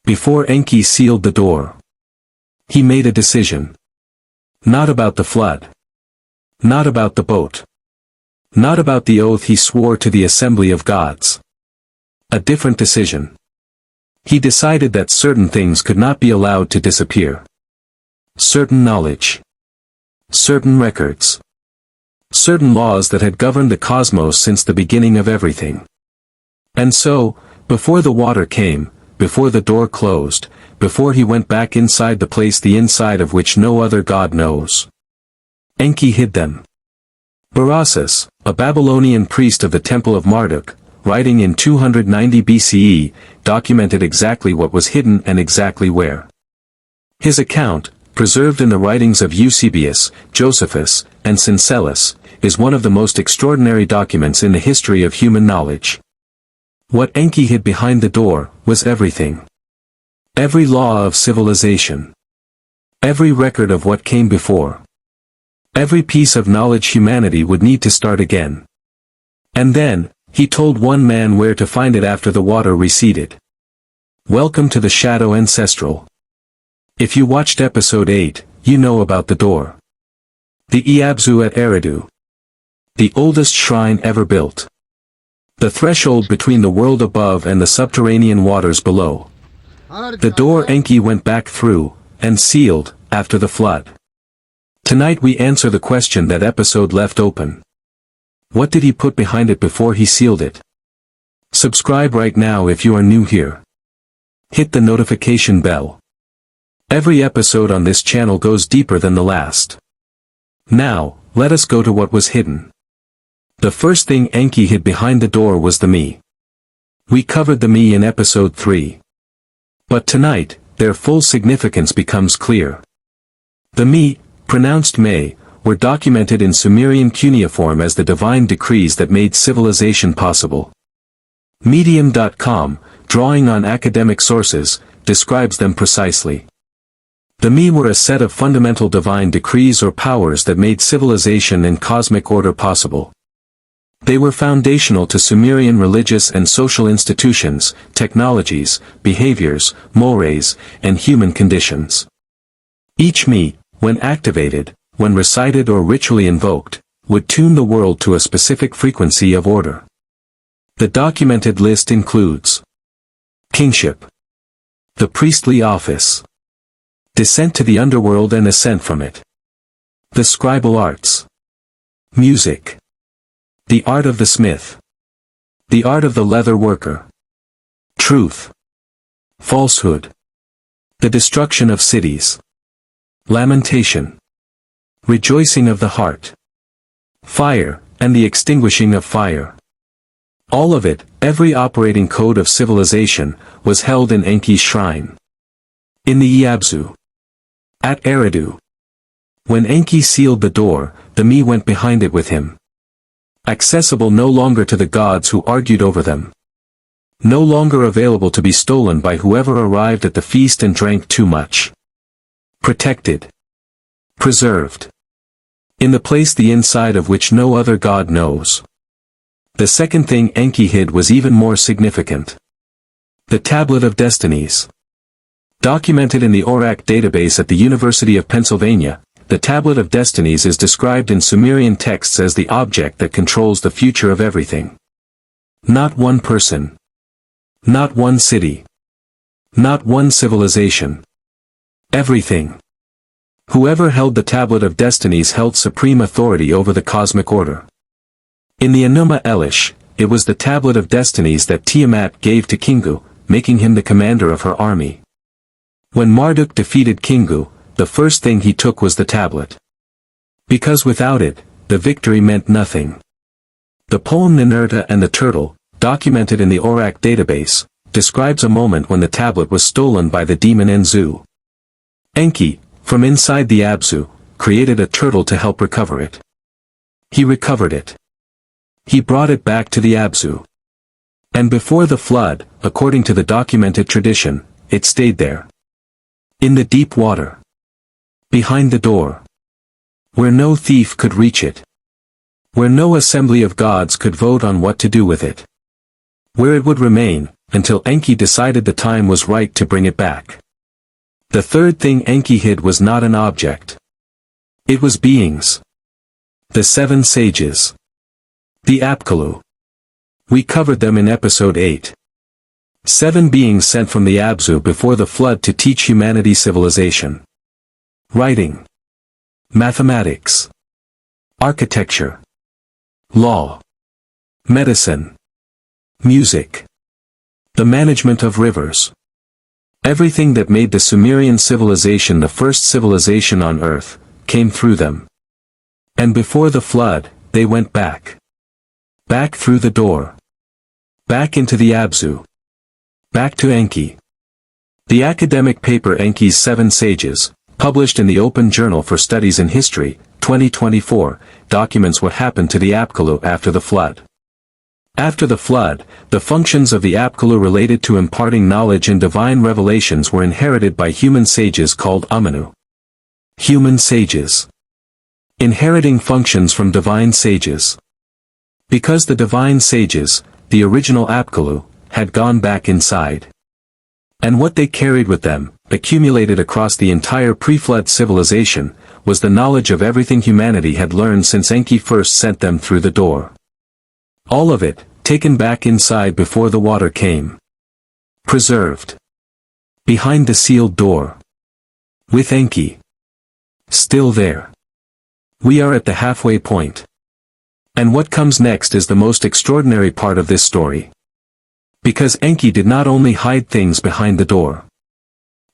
Before Enki sealed the door, he made a decision. Not about the flood. Not about the boat. Not about the oath he swore to the assembly of gods. A different decision. He decided that certain things could not be allowed to disappear. Certain knowledge. Certain records. Certain laws that had governed the cosmos since the beginning of everything. And so, before the water came, before the door closed, before he went back inside the place the inside of which no other god knows, Enki hid them. Berossus, a Babylonian priest of the Temple of Marduk, writing in 290 BCE, documented exactly what was hidden and exactly where. His account, preserved in the writings of Eusebius, Josephus, and Syncellus, is one of the most extraordinary documents in the history of human knowledge. What Enki hid behind the door was everything. Every law of civilization. Every record of what came before. Every piece of knowledge humanity would need to start again. And then, he told one man where to find it after the water receded. Welcome to the Shadow Ancestral. If you watched episode 8, you know about the door. The e-abzu at Eridu. The oldest shrine ever built. The threshold between the world above and the subterranean waters below. The door Enki went back through, and sealed, after the flood. Tonight we answer the question that episode left open. What did he put behind it before he sealed it? Subscribe right now if you are new here. Hit the notification bell. Every episode on this channel goes deeper than the last. Now, let us go to what was hidden. The first thing Enki hid behind the door was the me. We covered the me in episode 3. But tonight, their full significance becomes clear. The me, pronounced me, were documented in Sumerian cuneiform as the divine decrees that made civilization possible. Medium.com, drawing on academic sources, describes them precisely. The me were a set of fundamental divine decrees or powers that made civilization and cosmic order possible. They were foundational to Sumerian religious and social institutions, technologies, behaviors, mores, and human conditions. Each me, when activated, when recited or ritually invoked, would tune the world to a specific frequency of order. The documented list includes kingship, the priestly office, descent to the underworld and ascent from it, the scribal arts, music, the art of the smith, the art of the leather worker, truth, falsehood, the destruction of cities, lamentation, rejoicing of the heart, fire, and the extinguishing of fire. All of it, every operating code of civilization, was held in Enki's shrine. In the e-abzu. At Eridu. When Enki sealed the door, the me went behind it with him. Accessible no longer to the gods who argued over them. No longer available to be stolen by whoever arrived at the feast and drank too much. Protected. Preserved. In the place the inside of which no other god knows. The second thing Enki hid was even more significant. The Tablet of Destinies. Documented in the ORACC database at the University of Pennsylvania, the Tablet of Destinies is described in Sumerian texts as the object that controls the future of everything. Not one person. Not one city. Not one civilization. Everything. Whoever held the Tablet of Destinies held supreme authority over the cosmic order. In the Enuma Elish, it was the Tablet of Destinies that Tiamat gave to Kingu, making him the commander of her army. When Marduk defeated Kingu, the first thing he took was the tablet. Because without it, the victory meant nothing. The poem Ninurta and the Turtle, documented in the ORACC database, describes a moment when the tablet was stolen by the demon Enzu. Enki, from inside the abzu, created a turtle to help recover it. He recovered it. He brought it back to the abzu. And before the flood, according to the documented tradition, it stayed there. In the deep water. Behind the door. Where no thief could reach it. Where no assembly of gods could vote on what to do with it. Where it would remain, until Enki decided the time was right to bring it back. The third thing Enki hid was not an object. It was beings. The 7 sages. The Apkallu. We covered them in episode 8. 7 beings sent from the e-abzu before the flood to teach humanity civilization. Writing. Mathematics. Architecture. Law. Medicine. Music. The management of rivers. Everything that made the Sumerian civilization the first civilization on Earth, came through them. And before the flood, they went back. Back through the door. Back into the e-abzu. Back to Enki. The academic paper Enki's 7 Sages, published in the Open Journal for Studies in History, 2024, documents what happened to the Apkallu after the flood. After the flood, the functions of the Apkallu related to imparting knowledge and divine revelations were inherited by human sages called Amanu. Human sages. Inheriting functions from divine sages. Because the divine sages, the original Apkallu, had gone back inside. And what they carried with them, accumulated across the entire pre-flood civilization, was the knowledge of everything humanity had learned since Enki first sent them through the door. All of it, taken back inside before the water came. Preserved. Behind the sealed door. With Enki. Still there. We are at the halfway point. And what comes next is the most extraordinary part of this story. Because Enki did not only hide things behind the door.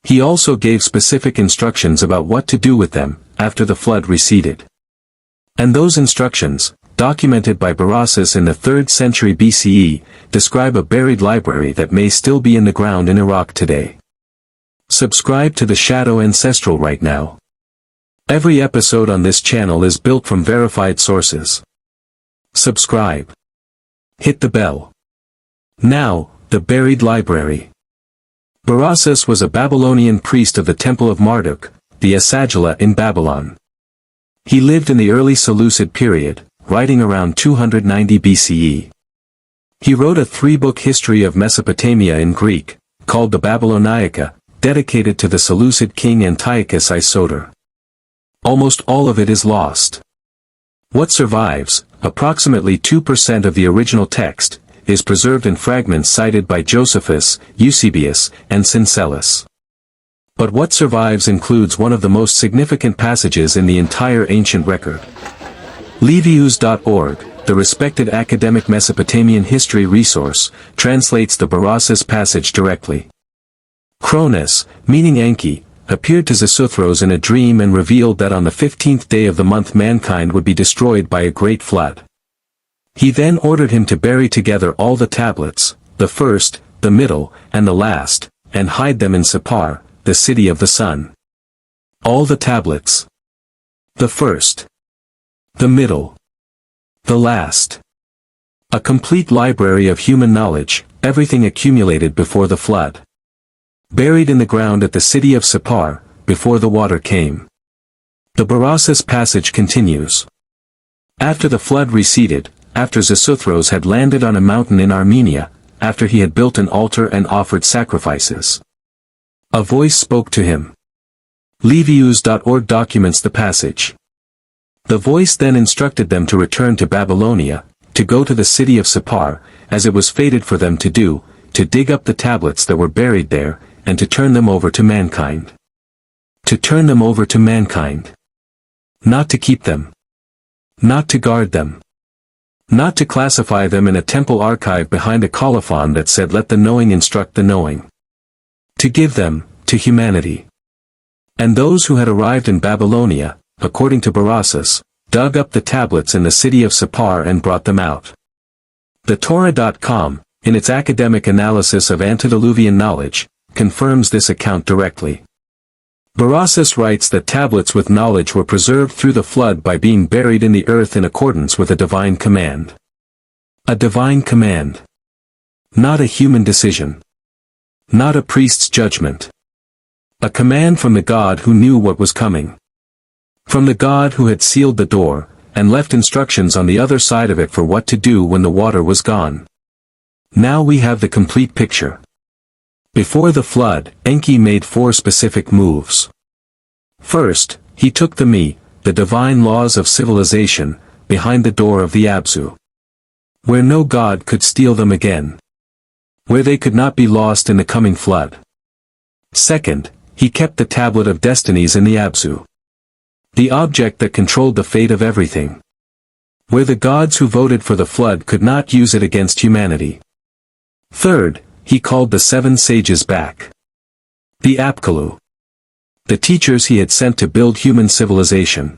He also gave specific instructions about what to do with them, after the flood receded. And those instructions, documented by Berossus in the 3rd century BCE, describe a buried library that may still be in the ground in Iraq today. Subscribe to the Shadow Ancestral right now. Every episode on this channel is built from verified sources. Subscribe. Hit the bell. Now, the buried library. Berossus was a Babylonian priest of the Temple of Marduk, the Esagila in Babylon. He lived in the early Seleucid period, writing around 290 BCE. He wrote a 3-book history of Mesopotamia in Greek, called the Babyloniaca, dedicated to the Seleucid king Antiochus I Soter. Almost all of it is lost. What survives, approximately 2% of the original text, is preserved in fragments cited by Josephus, Eusebius, and Syncellus. But what survives includes one of the most significant passages in the entire ancient record. Livius.org, the respected academic Mesopotamian history resource, translates the Berossus passage directly. Cronus, meaning Enki, appeared to Xisuthros in a dream and revealed that on the 15th day of the month mankind would be destroyed by a great flood. He then ordered him to bury together all the tablets, the first, the middle, and the last, and hide them in Sippar, the city of the sun. All the tablets. The first. The middle. The last. A complete library of human knowledge, everything accumulated before the flood. Buried in the ground at the city of Sippar, before the water came. The Berossus passage continues. After the flood receded, after Xisuthros had landed on a mountain in Armenia, after he had built an altar and offered sacrifices. A voice spoke to him. Livius.org documents the passage. The voice then instructed them to return to Babylonia, to go to the city of Sippar, as it was fated for them to do, to dig up the tablets that were buried there, and to turn them over to mankind. To turn them over to mankind. Not to keep them. Not to guard them. Not to classify them in a temple archive behind a colophon that said let the knowing instruct the knowing. To give them, to humanity. And those who had arrived in Babylonia, according to Berossus, dug up the tablets in the city of Sippar and brought them out. The Torah.com, in its academic analysis of antediluvian knowledge, confirms this account directly. Berossus writes that tablets with knowledge were preserved through the flood by being buried in the earth in accordance with a divine command. A divine command. Not a human decision. Not a priest's judgment. A command from the God who knew what was coming. From the God who had sealed the door, and left instructions on the other side of it for what to do when the water was gone. Now we have the complete picture. Before the flood, Enki made 4 specific moves. First, he took the divine laws of civilization, behind the door of the e-abzu, where no god could steal them again, where they could not be lost in the coming flood. Second, he kept the tablet of Destinies in the e-abzu, the object that controlled the fate of everything, where the gods who voted for the flood could not use it against humanity. Third, he called the 7 sages back, the Apkallu, the teachers he had sent to build human civilization.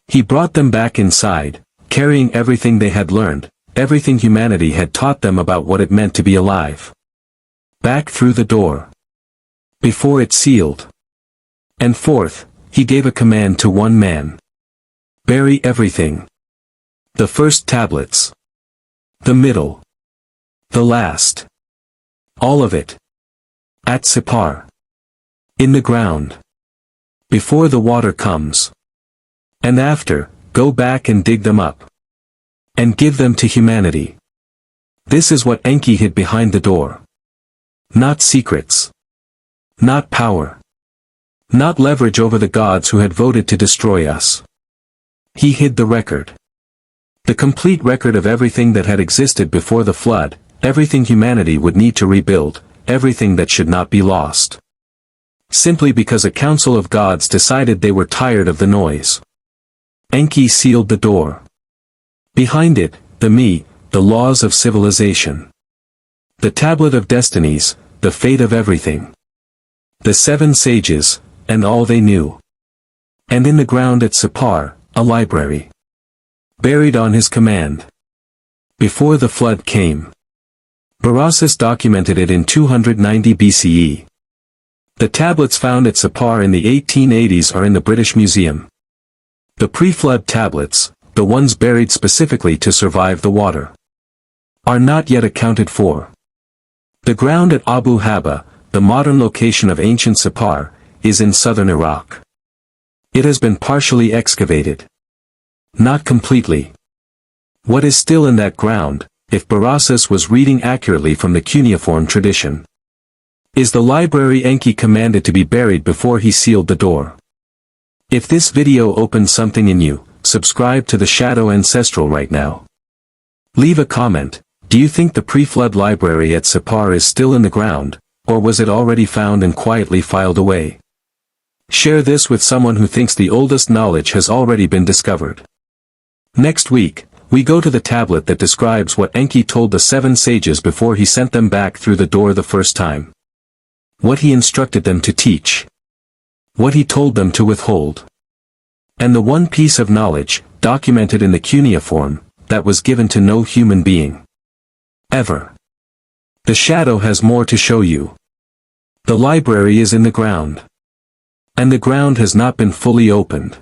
He brought them back inside, carrying everything they had learned, everything humanity had taught them about what it meant to be alive, back through the door, before it sealed. And fourth, he gave a command to one man. Bury everything. The first tablets. The middle. The last. All of it. At Sippar. In the ground. Before the water comes. And after, go back and dig them up. And give them to humanity. This is what Enki hid behind the door. Not secrets. Not power. Not leverage over the gods who had voted to destroy us. He hid the record. The complete record of everything that had existed before the flood, everything humanity would need to rebuild, everything that should not be lost. Simply because a council of gods decided they were tired of the noise. Enki sealed the door. Behind it, the laws of civilization. The tablet of Destinies, the fate of everything. The 7 sages, and all they knew. And in the ground at Sippar, a library. Buried on his command. Before the flood came. Berossus documented it in 290 BCE. The tablets found at Sippar in the 1880s are in the British Museum. The pre-flood tablets, the ones buried specifically to survive the water, are not yet accounted for. The ground at Abu Haba, the modern location of ancient Sippar, is in southern Iraq. It has been partially excavated. Not completely. What is still in that ground, if Berossus was reading accurately from the cuneiform tradition, is the library Enki commanded to be buried before he sealed the door. If this video opened something in you, subscribe to the Shadow Ancestral right now. Leave a comment. Do you think the pre-flood library at Sippar is still in the ground, or was it already found and quietly filed away? Share this with someone who thinks the oldest knowledge has already been discovered. Next week, we go to the tablet that describes what Enki told the 7 sages before he sent them back through the door the first time. What he instructed them to teach. What he told them to withhold. And the one piece of knowledge, documented in the cuneiform, that was given to no human being. Ever. The shadow has more to show you. The library is in the ground. And the ground has not been fully opened.